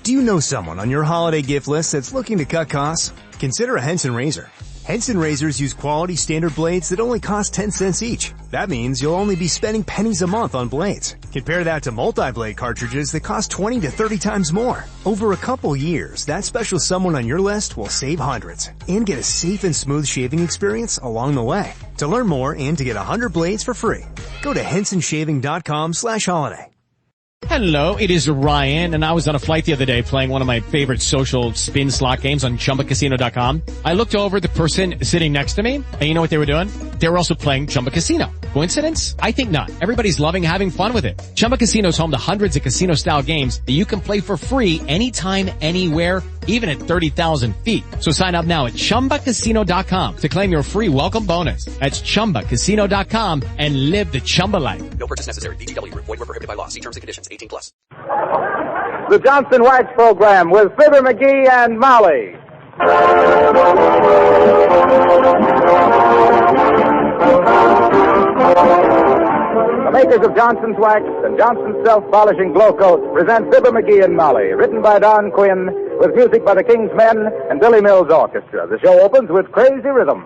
Do you know someone on your holiday gift list that's looking to cut costs? Consider a Henson razor. Henson razors use quality standard blades that only cost 10 cents each. That means you'll only be spending pennies a month on blades. Compare that to multi-blade cartridges that cost 20 to 30 times more. Over a couple years, that special someone on your list will save hundreds and get a safe and smooth shaving experience along the way. To learn more and to get 100 blades for free, go to hensonshaving.com/holiday. Hello, it is Ryan, and I was on a flight the other day playing one of my favorite social spin slot games on ChumbaCasino.com. I looked over at the person sitting next to me, and you know what they were doing? They were also playing Chumba Casino. Coincidence? I think not. Everybody's loving having fun with it. Chumba Casino is home to hundreds of casino-style games that you can play for free anytime, anywhere, even at 30,000 feet. So sign up now at ChumbaCasino.com to claim your free welcome bonus. That's ChumbaCasino.com and live the Chumba life. No purchase necessary. VGW. Void where prohibited by law. See terms and conditions. 18+. The Johnson Wax Program with Fibber, McGee, and Molly. The makers of Johnson's Wax and Johnson's Self-Polishing Glow Coat present Fibber, McGee, and Molly, written by Don Quinn, with music by the King's Men and Billy Mills Orchestra. The show opens with Crazy Rhythm.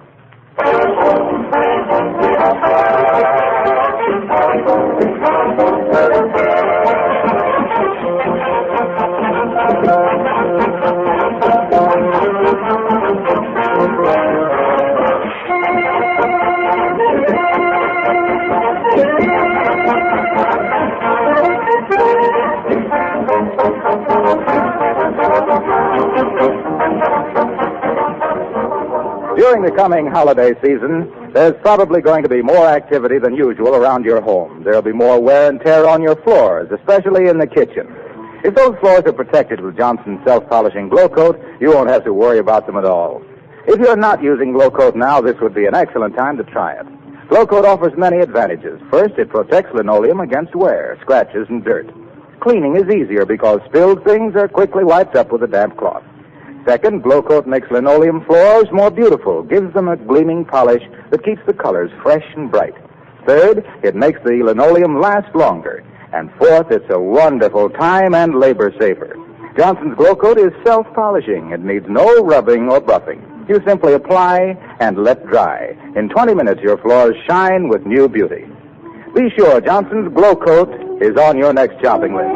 During the coming holiday season, there's probably going to be more activity than usual around your home. There'll be more wear and tear on your floors, especially in the kitchen. If those floors are protected with Johnson's Self-Polishing Glow Coat, you won't have to worry about them at all. If you're not using Glow Coat now, this would be an excellent time to try it. Glow Coat offers many advantages. First, it protects linoleum against wear, scratches, and dirt. Cleaning is easier because spilled things are quickly wiped up with a damp cloth. Second, Glow Coat makes linoleum floors more beautiful, gives them a gleaming polish that keeps the colors fresh and bright. Third, it makes the linoleum last longer. And fourth, it's a wonderful time and labor saver. Johnson's Glow Coat is self-polishing. It needs no rubbing or buffing. You simply apply and let dry. In 20 minutes, your floors shine with new beauty. Be sure Johnson's Glow Coat is on your next shopping list.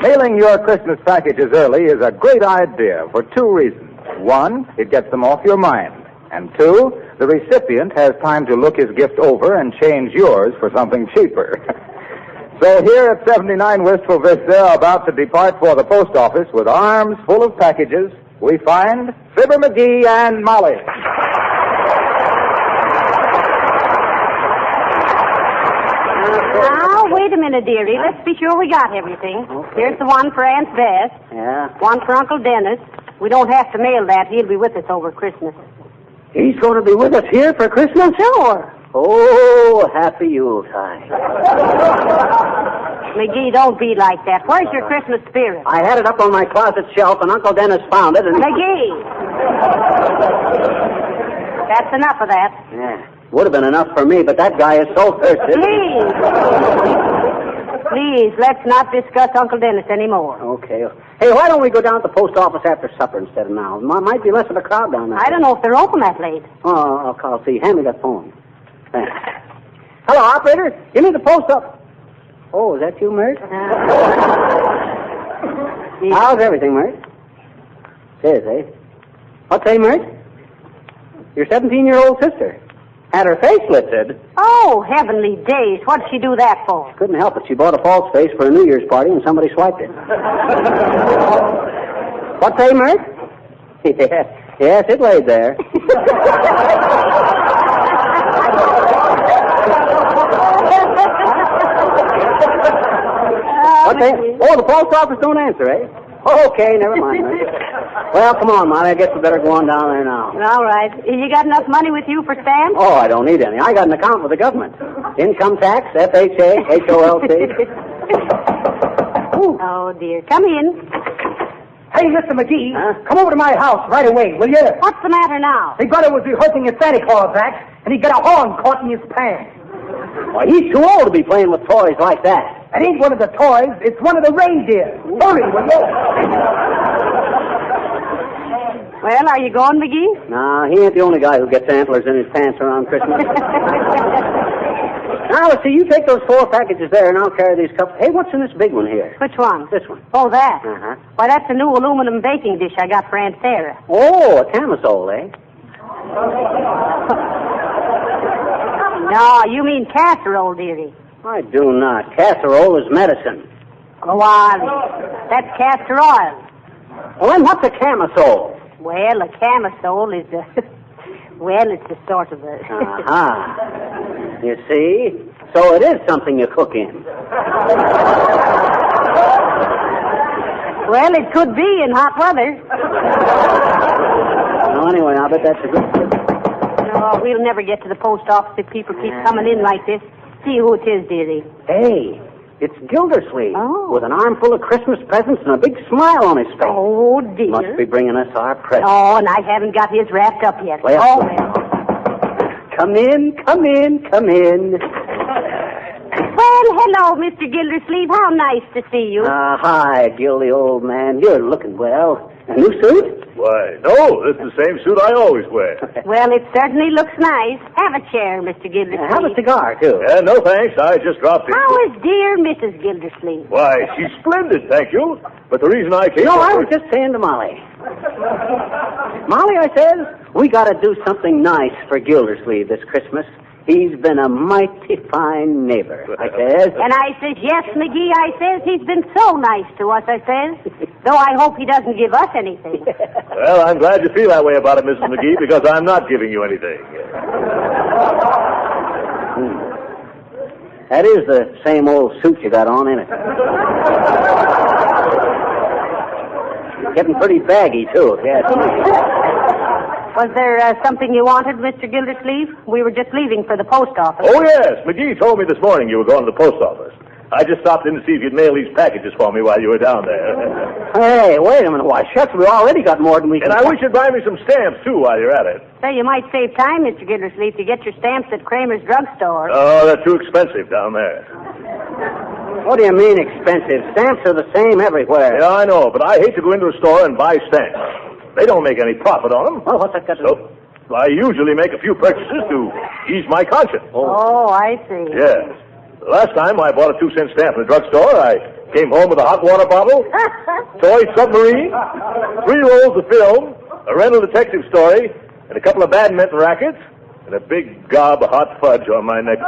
Mailing your Christmas packages early is a great idea for two reasons. One, it gets them off your mind. And two, the recipient has time to look his gift over and change yours for something cheaper. So here at 79 Wistful Vista, about to depart for the post office with arms full of packages, we find Fibber, McGee, and Molly. Now, wait a minute, dearie. Let's be sure we got everything. Okay. Here's the one for Aunt Bess. Yeah. One for Uncle Dennis. We don't have to mail that. He'll be with us over Christmas. He's going to be with us here for Christmas? Sure. Oh, happy Yuletide. McGee, don't be like that. Where's your Christmas spirit? I had it up on my closet shelf, and Uncle Dennis found it, and... McGee! That's enough of that. Yeah. Would have been enough for me, but that guy is so thirsty. Please, let's not discuss Uncle Dennis anymore. Okay. Hey, why don't we go down to the post office after supper instead of now? Might be less of a crowd down there. I don't know if they're open that late. Oh, I'll call. See, hand me that phone. Thanks. Hello, operator. Give me the post office. Oh, is that you, Mert? How's everything, Mert? Says, eh? What's say, Mert? Your 17-year-old sister. Had her face lifted. Oh, heavenly days. What'd she do that for? Couldn't help it. She bought a false face for a New Year's party, and somebody swiped it. What say, Mert? Yes, it laid there. What say? Oh, the post office don't answer, eh? Okay, never mind. Well, come on, Molly. I guess we better go on down there now. All right. You got enough money with you for stamps? Oh, I don't need any. I got an account with the government. Income tax, FHA, HOLT. Oh, dear. Come in. Hey, Mr. McGee, Huh? come over to my house right away, will you? What's the matter now? My brother was rehearsing a Santa Claus act, and he got a horn caught in his pants. Well, he's too old to be playing with toys like that. It ain't one of the toys, it's one of the reindeer. Hurry, will you? Well, are you going, McGee? No, he ain't the only guy who gets antlers in his pants around Christmas. Now, let's see, you take those 4 packages there, and I'll carry these cups. Hey, what's in this big one here? Which one? This one. Oh, that. Uh-huh. Why, that's a new aluminum baking dish I got for Aunt Sarah. Oh, a camisole, eh? No, you mean casserole, dearie. I do not. Casserole is medicine. Go on. That's castor oil. Well, then what's a camisole? Well, a camisole is a... Well, it's a sort of a... Uh-huh. You see? So it is something you cook in. Well, it could be in hot weather. Well, anyway, I bet that's a good... No, we'll never get to the post office if people keep coming in like this. See who it is, dearie. Hey, it's Gildersleeve. Oh. With an armful of Christmas presents and a big smile on his face. Oh, dear. Must be bringing us our presents. Oh, and I haven't got his wrapped up yet. Well, oh, well. Come in, come in, come in. Well, hello, Mr. Gildersleeve. How nice to see you. Hi, Gildy, old man. You're looking well. A new suit? Why, no, this is the same suit I always wear. Well, it certainly looks nice. Have a chair, Mr. Gildersleeve. Have a cigar, too. No, thanks. I just dropped in. How is dear Mrs. Gildersleeve? Why, she's splendid, thank you. But the reason I came... No, I was just saying to Molly. Molly, I says, we got to do something nice for Gildersleeve this Christmas. He's been a mighty fine neighbor, I says. And I says, yes, McGee, I says, he's been so nice to us, I says. Though I hope he doesn't give us anything. Well, I'm glad you feel that way about it, Mrs. McGee, because I'm not giving you anything. That is the same old suit you got on, ain't it? Getting pretty baggy, too. Yes. Was there something you wanted, Mr. Gildersleeve? We were just leaving for the post office. Oh, yes. McGee told me this morning you were going to the post office. I just stopped in to see if you'd mail these packages for me while you were down there. Hey, wait a minute. Why, shucks, we already got more than we can... And I wish you'd buy me some stamps, too, while you're at it. Say, you might save time, Mr. Gildersleeve, to get your stamps at Kramer's drugstore. Oh, they're too expensive down there. What do you mean expensive? Stamps are the same everywhere. Yeah, I know, but I hate to go into a store and buy stamps. They don't make any profit on them. Well, what's that got to do? So, I usually make a few purchases to ease my conscience. Oh, I see. Yes. Last time I bought a 2-cent stamp in the drugstore, I came home with a hot water bottle, toy submarine, 3 rolls of film, a rental detective story, and a couple of badminton rackets, and a big gob of hot fudge on my necktie.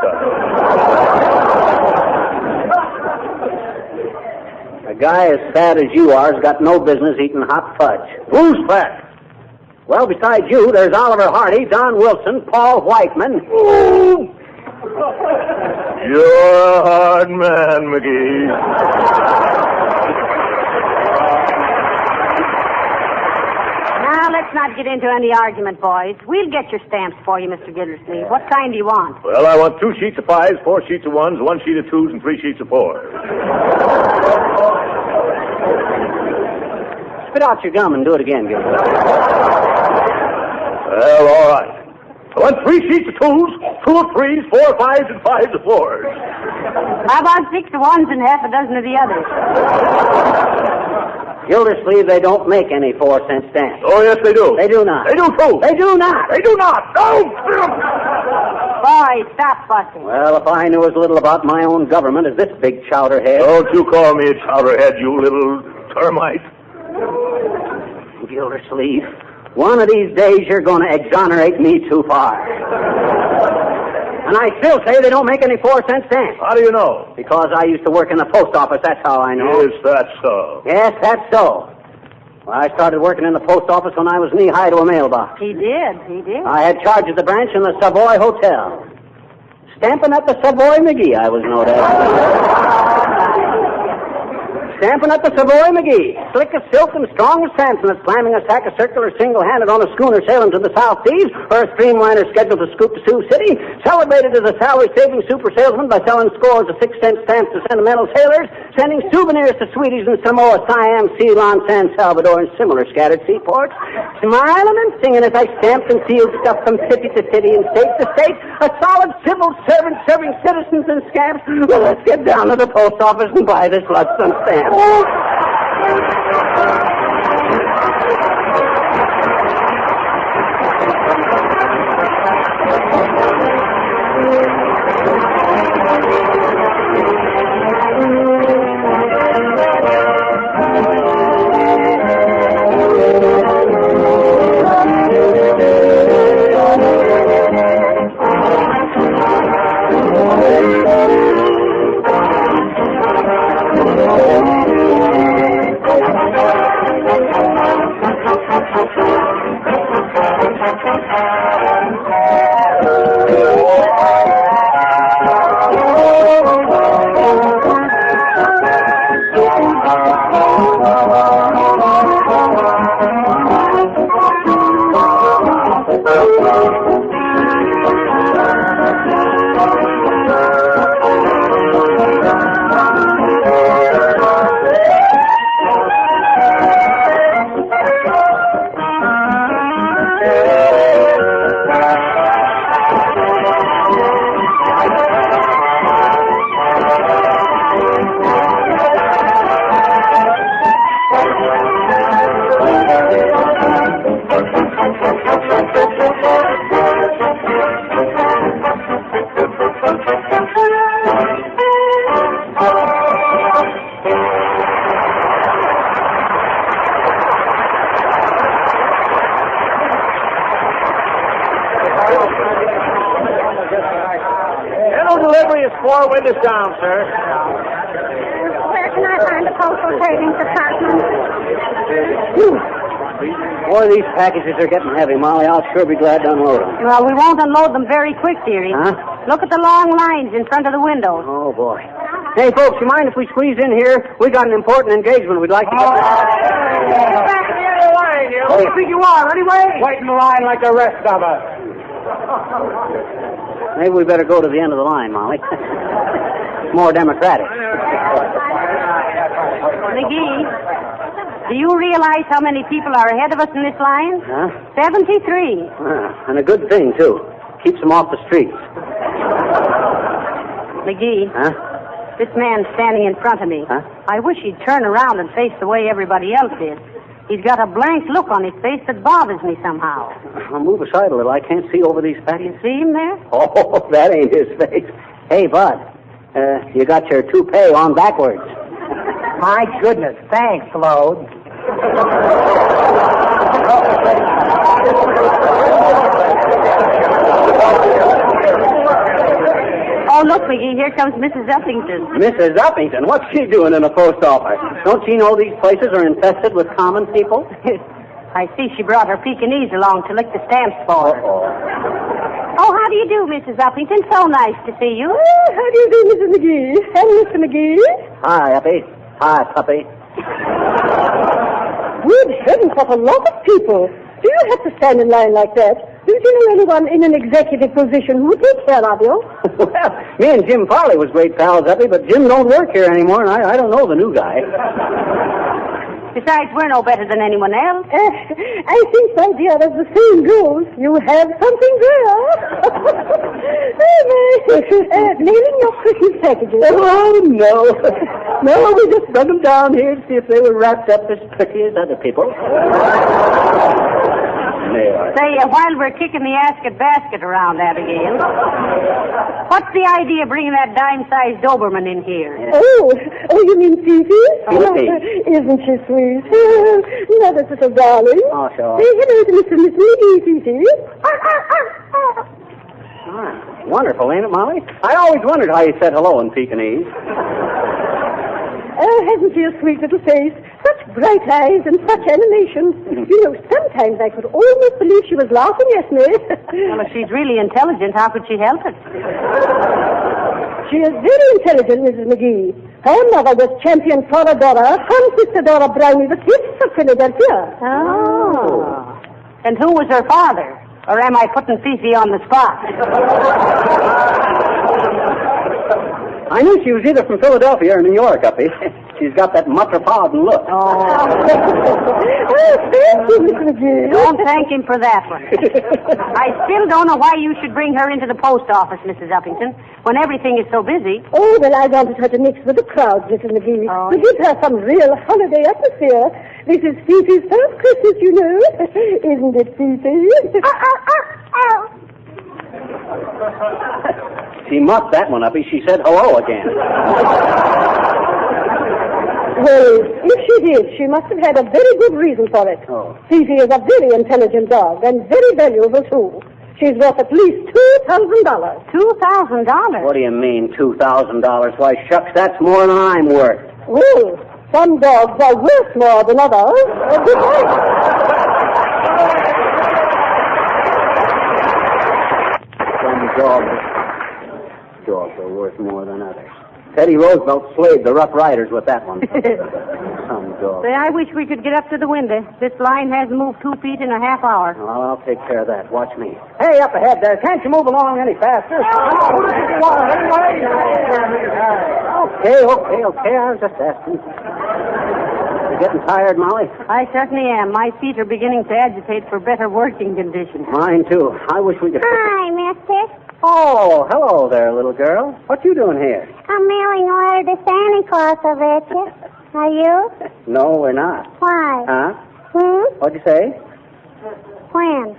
A guy as fat as you are has got no business eating hot fudge. Who's fat? Well, besides you, there's Oliver Hardy, Don Wilson, Paul Whiteman. Ooh. You're a hard man, McGee. Now, let's not get into any argument, boys. We'll get your stamps for you, Mr. Gildersleeve. What kind do you want? Well, I want 2 sheets of 5s, 4 sheets of 1s, 1 sheet of 2s, and 3 sheets of 4s. Spit out your gum and do it again, Gilbert. Well, all right. I want 3 sheets of 2s, 2 of 3s, 4 of 5s, and 5 of 4s. How about 6 of 1s and half a dozen of the others? Gildersleeve, they don't make any 4-cent stamps. Oh, yes, they do. They do not. They do, too. They do not. They do not. No! Boys, stop fussing. Well, if I knew as little about my own government as this big chowderhead. Don't you call me a chowderhead, you little termite. Gildersleeve, one of these days you're going to exonerate me too far. And I still say they don't make any 4-cent stamps. How do you know? Because I used to work in the post office, that's how I know. Is that so? Yes, that's so. Well, I started working in the post office when I was knee-high to a mailbox. He did. I had charge of the branch in the Savoy Hotel. Stamping at the Savoy McGee, I was known as. stamping at the Savoy MCGee. Slick as silk and strong as Samson at slamming a sack of circular single-handed on a schooner sailing to the South Seas or a streamliner scheduled to scoop to Sioux City. Celebrated as a salary-saving super salesman by selling scores of 6-cent stamps to sentimental sailors, sending souvenirs to sweeties in Samoa, Siam, Ceylon, San Salvador, and similar scattered seaports. Smiling and singing as I stamped and sealed stuff from city to city and state to state. A solid civil servant serving citizens and scamps. Well, let's get down to the post office and buy this Ludstone stamp. Four windows down, sir. Where can I find the postal savings department? Boy, these packages are getting heavy, Molly. I'll sure be glad to unload them. Well, we won't unload them very quick, dearie. Huh? Look at the long lines in front of the windows. Oh, boy. Hey, folks, you mind if we squeeze in here? We got an important engagement we'd like to get... Get back in the other line, you. Who do you think you are, anyway? Wait in the line like the rest of us. Maybe we better go to the end of the line, Molly. More democratic. McGee, do you realize how many people are ahead of us in this line? Huh? 73. And a good thing, too. Keeps them off the streets. McGee. Huh? This man's standing in front of me. Huh? I wish he'd turn around and face the way everybody else is. He's got a blank look on his face that bothers me somehow. I'll move aside a little. I can't see over these patties. You see him there? Oh, that ain't his face. Hey, Bud, you got your toupee on backwards. My goodness. Thanks, Lode. Oh, look, McGee, here comes Mrs. Uppington. Mrs. Uppington? What's she doing in the post office? Don't she know these places are infested with common people? I see she brought her Pekingese along to lick the stamps for her. Oh, how do you do, Mrs. Uppington? So nice to see you. How do you do, Mrs. McGee? And Mr. McGee? Hi, Uppy. Hi, puppy. Good heavens, what a lot of people. Do you have to stand in line like that? Don't you know anyone in an executive position who would take care of you? Well, me and Jim Farley was great pals, Uppy, but Jim don't work here anymore, and I don't know the new guy. Besides, we're no better than anyone else. I think, my dear, as the saying goes, you have something there. Mailing your Christmas packages. Oh, no. No, we just dug them down here to see if they were wrapped up as pretty as other people. Say, while we're kicking the basket around, Abigail, what's the idea of bringing that dime-sized Doberman in here? Oh, you mean Fifi? Fifi. Isn't she sweet? Another little darling. Oh, sure. Say hello to Mr. McGee, Fifi. Wonderful, ain't it, Molly? I always wondered how you said hello in Pekingese. Oh, hasn't she a sweet little face? Such bright eyes and such animation. You know, sometimes I could almost believe she was laughing at me. Well, if she's really intelligent, how could she help it? She is very intelligent, Mrs. McGee. Her mother was champion Floradora. Her sister Dora Brownie was gifts of Philadelphia. Oh. And who was her father? Or am I putting Fifi on the spot? I knew she was either from Philadelphia or New York, Uppy. She's got that metropolitan look. Oh. Thank you, Miss McGee. Don't thank him for that one. I still don't know why you should bring her into the post office, Mrs. Uppington, when everything is so busy. Oh, well, I wanted her to mix with the crowd, Mrs. McGee. Oh, to give her some real holiday atmosphere. This is Fifi's first Christmas, you know. Isn't it, Fifi? She muffed that one, Uppy. She said hello again. Well, if she did, she must have had a very good reason for it. Oh. Fifi is a very intelligent dog and very valuable, too. She's worth at least $2,000. $2,000? What do you mean, $2,000? Why, shucks, that's more than I'm worth. Well, some dogs are worth more than others. Good night. Some dogs are worth more than others. Teddy Roosevelt slaved the Rough Riders with that one. Some dog. Say, I wish we could get up to the window. This line hasn't moved 2 feet in a half hour. Well, I'll take care of that. Watch me. Hey, up ahead there. Can't you move along any faster? Okay. I was just asking. You getting tired, Molly? I certainly am. My feet are beginning to agitate for better working conditions. Mine, too. I wish we could... Hi, mister. Oh, hello there, little girl. What you doing here? I'm mailing a letter to Santa Claus, I bet you. Are you? No, we're not. Why? Huh? What'd you say? When?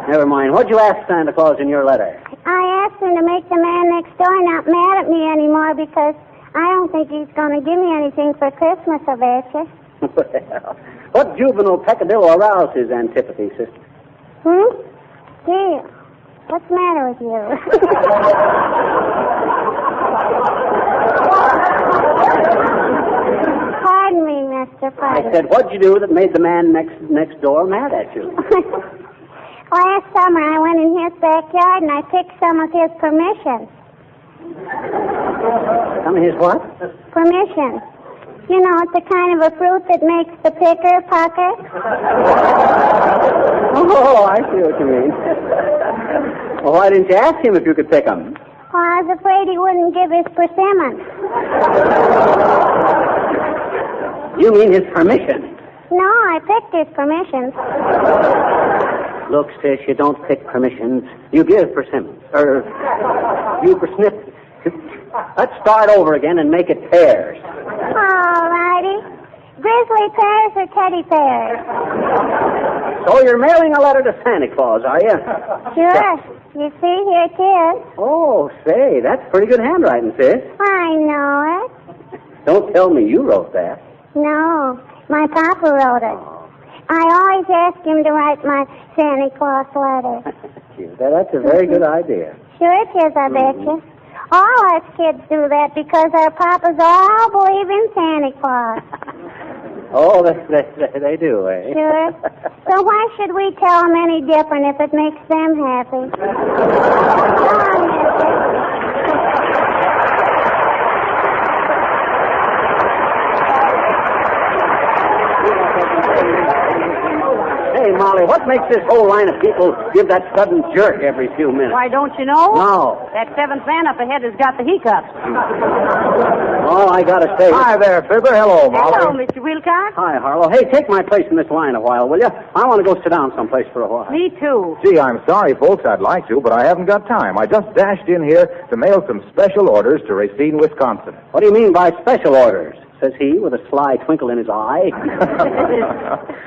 Never mind. What'd you ask Santa Claus in your letter? I asked him to make the man next door not mad at me anymore because I don't think he's going to give me anything for Christmas, I bet you. Well, what juvenile peccadillo aroused his antipathy, sister? Gee, what's the matter with you? Pardon me, mister. Pardon. I said, what'd you do that made the man next door mad at you? Last summer, I went in his backyard and I picked some of his permission. Some of his what? Permission. You know, it's the kind of a fruit that makes the picker pucker. Oh, I see what you mean. Well, why didn't you ask him if you could pick them? Well, I was afraid he wouldn't give his persimmon. You mean his permission? No, I picked his permissions. Look, sis, you don't pick permissions. You give persimmons. You persnip. Let's start over again and make it pears. All righty. Grizzly pears or teddy pears? So you're mailing a letter to Santa Claus, are you? Sure. You see, here it is. Oh, say, that's pretty good handwriting, sis. I know it. Don't tell me you wrote that. No, my papa wrote it. I always ask him to write my Santa Claus letter. That's a very good idea. Sure it is, I bet you. All us kids do that because our papas all believe in Santa Claus. Oh, they do, eh? Sure. So why should we tell them any different if it makes them happy? Hey, Molly, what makes this whole line of people give that sudden jerk every few minutes? Why, don't you know? No. That seventh man up ahead has got the hiccups. Oh, I gotta say. Hi there, Fibber. Hello, Molly. Hello, Mr. Wilcox. Hi, Harlow. Hey, take my place in this line a while, will you? I want to go sit down someplace for a while. Me too. Gee, I'm sorry, folks. I'd like to, but I haven't got time. I just dashed in here to mail some special orders to Racine, Wisconsin. What do you mean by special orders? Says he with a sly twinkle in his eye.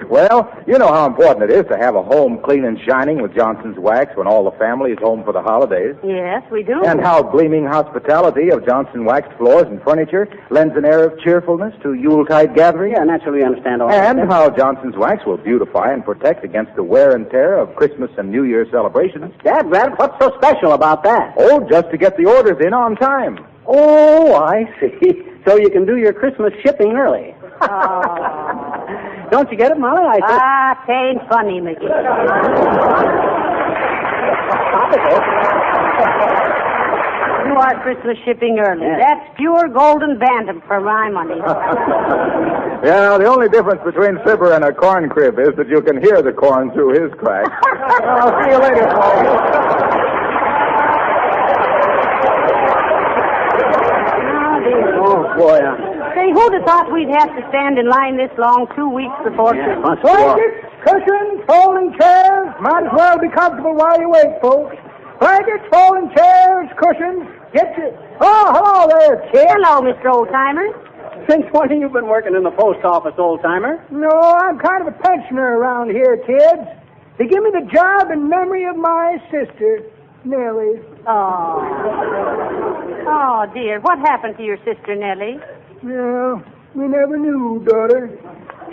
Well, you know how important it is to have a home clean and shining with Johnson's Wax when all the family is home for the holidays. Yes, we do. And how gleaming hospitality of Johnson waxed floors and furniture lends an air of cheerfulness to Yuletide gatherings. Yeah, naturally you understand all that. And how Johnson's Wax will beautify and protect against the wear and tear of Christmas and New Year celebrations. Dad, what's so special about that? Oh, just to get the orders in on time. Oh, I see. So you can do your Christmas shipping early. Don't you get it, Molly? Tain't funny, Mickey. do our Christmas shipping early. Yeah. That's pure golden bantam for my money. Yeah, the only difference between Fibber and a corn crib is that you can hear the corn through his crack. I'll see you later, folks. Oh, boy. Say, who'd have thought we'd have to stand in line this long 2 weeks before Christmas? Blankets, cushions, folding chairs. Might as well be comfortable while you wait, folks. Blankets, folding chairs, cushions. Get you. Oh, hello there, kid. Hello, Mr. Oldtimer. Since when have you been working in the post office, old-timer? No, I'm kind of a pensioner around here, kids. They give me the job in memory of my sister, Nellie. Oh. Oh, dear. What happened to your sister, Nellie? Yeah, we never knew, daughter.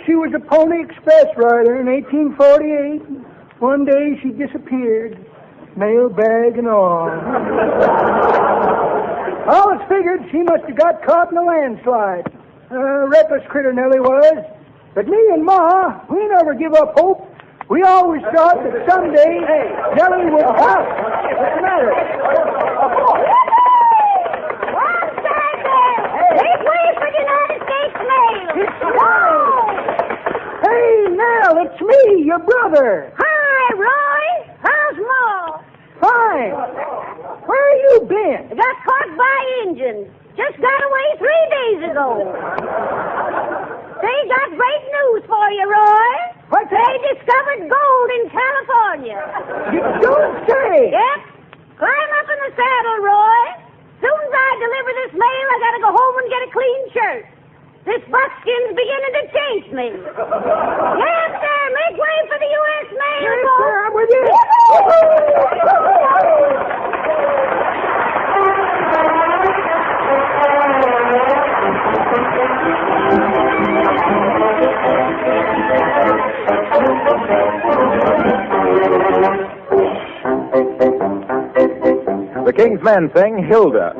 She was a Pony Express rider in 1848. One day she disappeared, mail bag and all. All it's figured she must have got caught in a landslide. Reckless critter Nellie was. But me and Ma, we never give up hope. We always thought that someday Nellie would help. What's the matter? Make way for the United States Mail. Hey, Nell, it's me, your brother. Hi, Roy. How's Ma? Fine. Where you been? I got caught by Indians. Just got away 3 days ago. They got great news for you, Roy. What's that? They discovered gold in California. You don't say. Yep. Climb up in the saddle, Roy. Soon as I deliver this mail, I gotta go home and get a clean shirt. This buckskin's beginning to chase me. Yes, sir. Make way for the U.S. mail, Yes, folks. sir, I'm with you. The King's Men sing Hilda.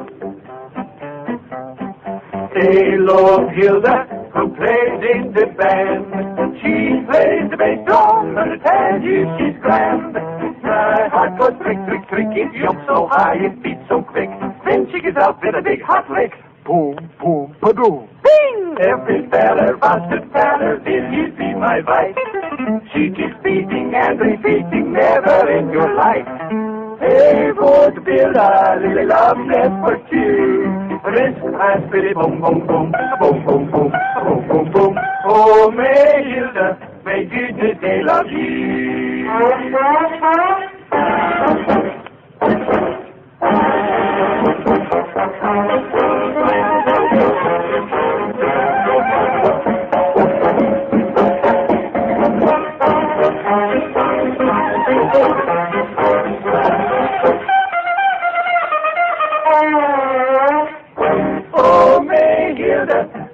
They love Hilda, who plays in the band. She plays the bass drum, and I tell you she's grand. My heart goes crick, crick, crick, it jumps so high, it beats so quick. Then she gets out with a big hot lick. Boom, boom, ba-doom. Bing! Every feller wants to tell her, will you be my wife? She keeps beating and repeating, never in your life. Hey, would build a little love nest for two. Risk my spirit, boom, boom, boom, boom, boom, boom, boom, boom, boom. Oh, may Hilda, may goodness they love you.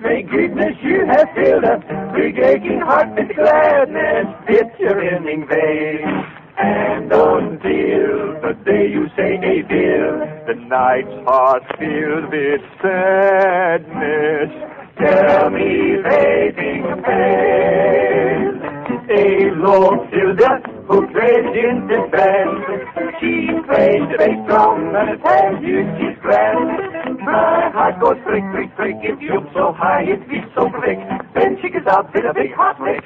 May goodness you have filled up big aching heart with gladness, picture ending vein. And until the day you say a bill, the night's heart filled with sadness. Tell me, fading pale, a Lord Hilda who plays in the band. She plays the bass drum and I tell you she's grand. My heart goes crick, crick, crick, it jumps so high, it beats so quick. Then she gets out with a big hot lick.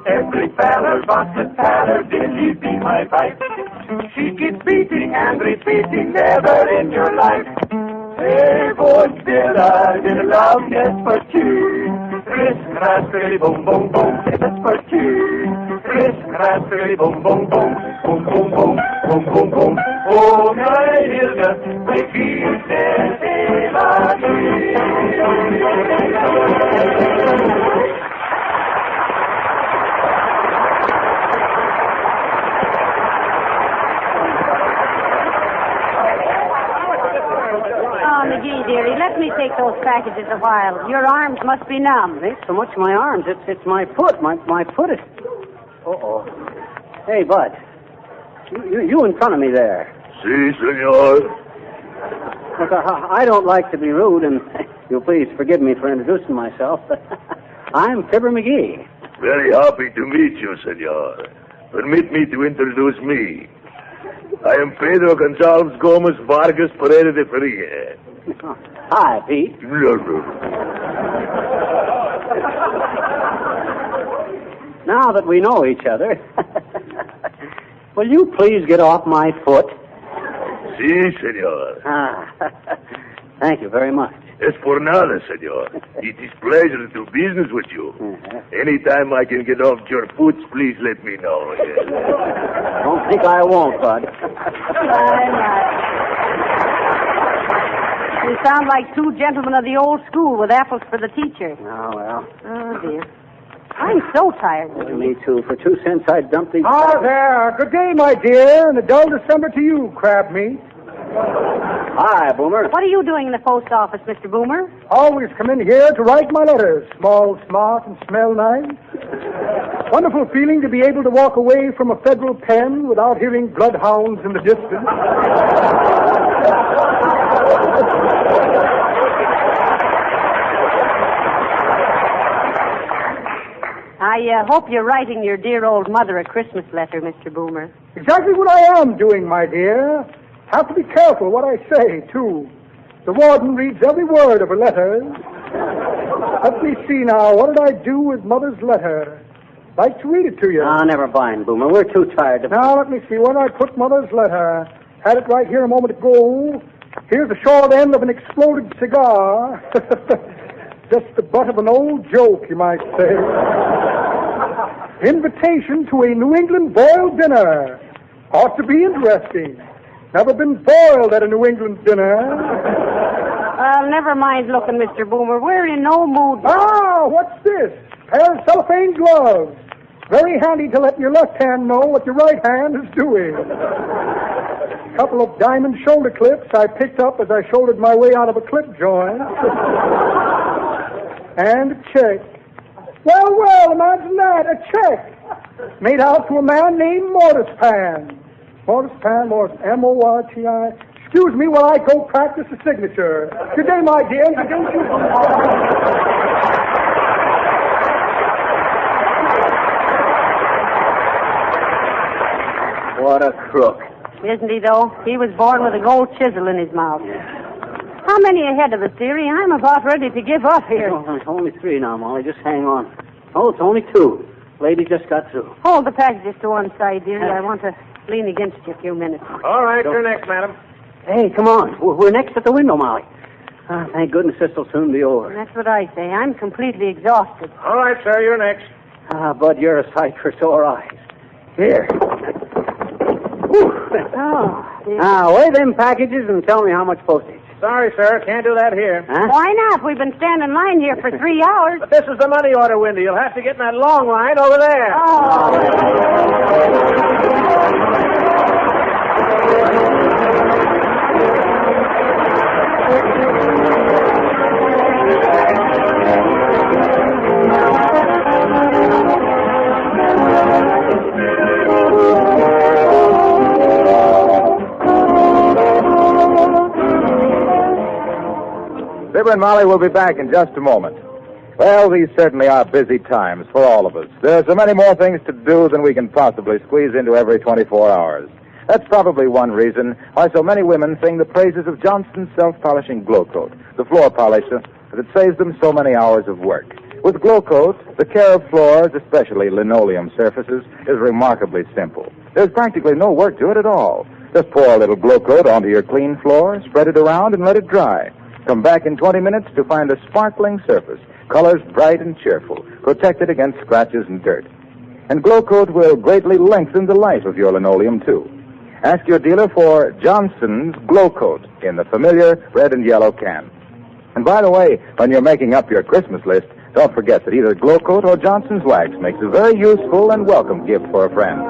Every feller wants to tell her, will you be my wife? She keeps beating and repeating, never in your life. Hey, boy, still I did a love nest for two. Risk, raspberry, boom, boom, boom, that's for two. Risk, raspberry, boom, boom, boom, boom, boom, boom, boom, boom, boom. Oh, my Hilda, my goodness, they love McGee, dearie, let me take those packages a while. Your arms must be numb. It ain't so much my arms. It's my foot. My foot is... Uh-oh. Hey, Bud. You in front of me there. Si, senor. Look, I don't like to be rude, and you'll please forgive me for introducing myself. I'm Fibber McGee. Very happy to meet you, senor. Permit me to introduce me. I am Pedro Gonzalez Gomez Vargas Pereira de Feria. Hi, Pete. Now that we know each other, will you please get off my foot? Si, senor. Thank you very much. Es por nada, senor. It is pleasure to do business with you. Anytime I can get off your foot, please let me know. Don't think I won't, bud. You sound like two gentlemen of the old school with apples for the teacher. Oh, well. Oh, dear. I'm so tired. Me too. For 2 cents, I'd dump these... Ah, there. Good day, my dear, and a dull December to you, crab meat. Hi, Boomer. What are you doing in the post office, Mr. Boomer? Always come in here to write my letters. Small, smart, and smell nice. Wonderful feeling to be able to walk away from a federal pen without hearing bloodhounds in the distance. I hope you're writing your dear old mother a Christmas letter, Mr. Boomer. Exactly what I am doing, my dear. Have to be careful what I say, too. The warden reads every word of her letters. Let me see now. What did I do with Mother's letter? Like to read it to you. Ah, never mind, Boomer. We're too tired to... Now, let me see. Where did I put Mother's letter? Had it right here a moment ago. Here's the short end of an exploded cigar. Just the butt of an old joke, you might say. Invitation to a New England boiled dinner. Ought to be interesting. Never been boiled at a New England dinner. Never mind looking, Mr. Boomer. We're in no mood. Ah, what's this? Pair of cellophane gloves. Very handy to let your left hand know what your right hand is doing. Couple of diamond shoulder clips I picked up as I shouldered my way out of a clip joint. And a check. Well, imagine that, a check. Made out to a man named Mortispan. Mortispan, M-O-R-T-I. Excuse me while I go practice the signature. Good day, my dear. Good day, you. What a crook. Isn't he, though? He was born with a gold chisel in his mouth. How many ahead of us, dearie? I'm about ready to give up here. Oh, it's only 3 now, Molly. Just hang on. Oh, it's only 2. Lady just got through. Hold the packages to one side, dearie. I want to lean against you a few minutes. All right, you're next, madam. Hey, come on. We're next at the window, Molly. Thank goodness this will soon be over. That's what I say. I'm completely exhausted. All right, sir, you're next. Bud, you're a sight for sore eyes. Here. Oh, dear. Now, weigh them packages and tell me how much postage. Sorry, sir, can't do that here. Huh? Why not? We've been standing in line here for 3 hours. But this is the money order window. You'll have to get in that long line over there. Fibber and Molly will be back in just a moment. Well, these certainly are busy times for all of us. There are so many more things to do than we can possibly squeeze into every 24 hours. That's probably one reason why so many women sing the praises of Johnson's self-polishing Glow Coat, the floor polisher that saves them so many hours of work. With Glow Coat, the care of floors, especially linoleum surfaces, is remarkably simple. There's practically no work to it at all. Just pour a little Glow Coat onto your clean floor, spread it around, and let it dry. Come back in 20 minutes to find a sparkling surface, colors bright and cheerful, protected against scratches and dirt. And Glow Coat will greatly lengthen the life of your linoleum, too. Ask your dealer for Johnson's Glow Coat in the familiar red and yellow can. And by the way, when you're making up your Christmas list, don't forget that either Glow Coat or Johnson's Wax makes a very useful and welcome gift for a friend.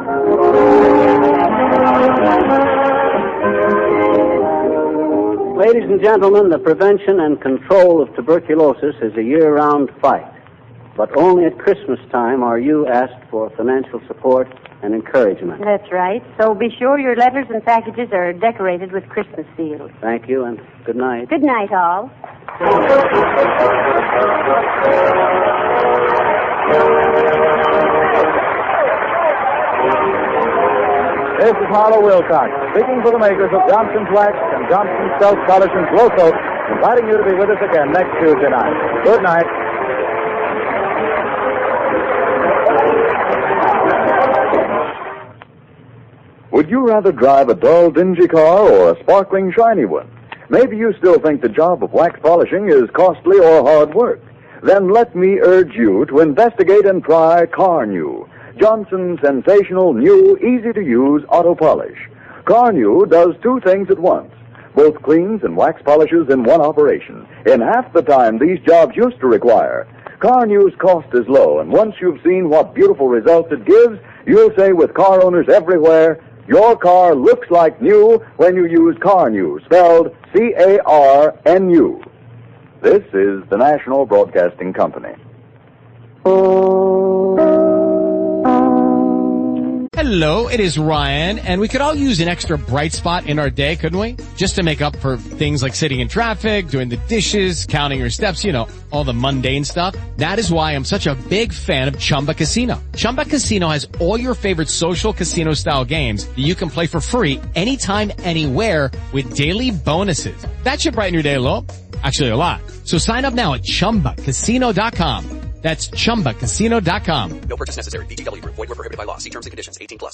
Ladies and gentlemen, the prevention and control of tuberculosis is a year-round fight. But only at Christmas time are you asked for financial support and encouragement. That's right. So be sure your letters and packages are decorated with Christmas seals. Thank you, and good night. Good night, all. This is Harlow Wilcox, speaking for the makers of Johnson's Wax and Johnson's Self-Polish and Glow Coat, inviting you to be with us again next Tuesday night. Good night. Would you rather drive a dull, dingy car or a sparkling, shiny one? Maybe you still think the job of wax polishing is costly or hard work. Then let me urge you to investigate and try Carnew, Johnson's sensational, new, easy-to-use auto polish. Carnew does two things at once. Both cleans and wax polishes in one operation, in half the time these jobs used to require. Carnew's cost is low, and once you've seen what beautiful results it gives, you'll say with car owners everywhere, your car looks like new when you use Carnew, spelled C-A-R-N-U. This is the National Broadcasting Company. Hello, it is Ryan, and we could all use an extra bright spot in our day, couldn't we? Just to make up for things like sitting in traffic, doing the dishes, counting your steps, you know, all the mundane stuff. That is why I'm such a big fan of Chumba Casino. Chumba Casino has all your favorite social casino-style games that you can play for free anytime, anywhere with daily bonuses. That should brighten your day a little. Actually, a lot. So sign up now at ChumbaCasino.com. That's ChumbaCasino.com. No purchase necessary. VGW Group. Void where prohibited by law. See terms and conditions. 18+.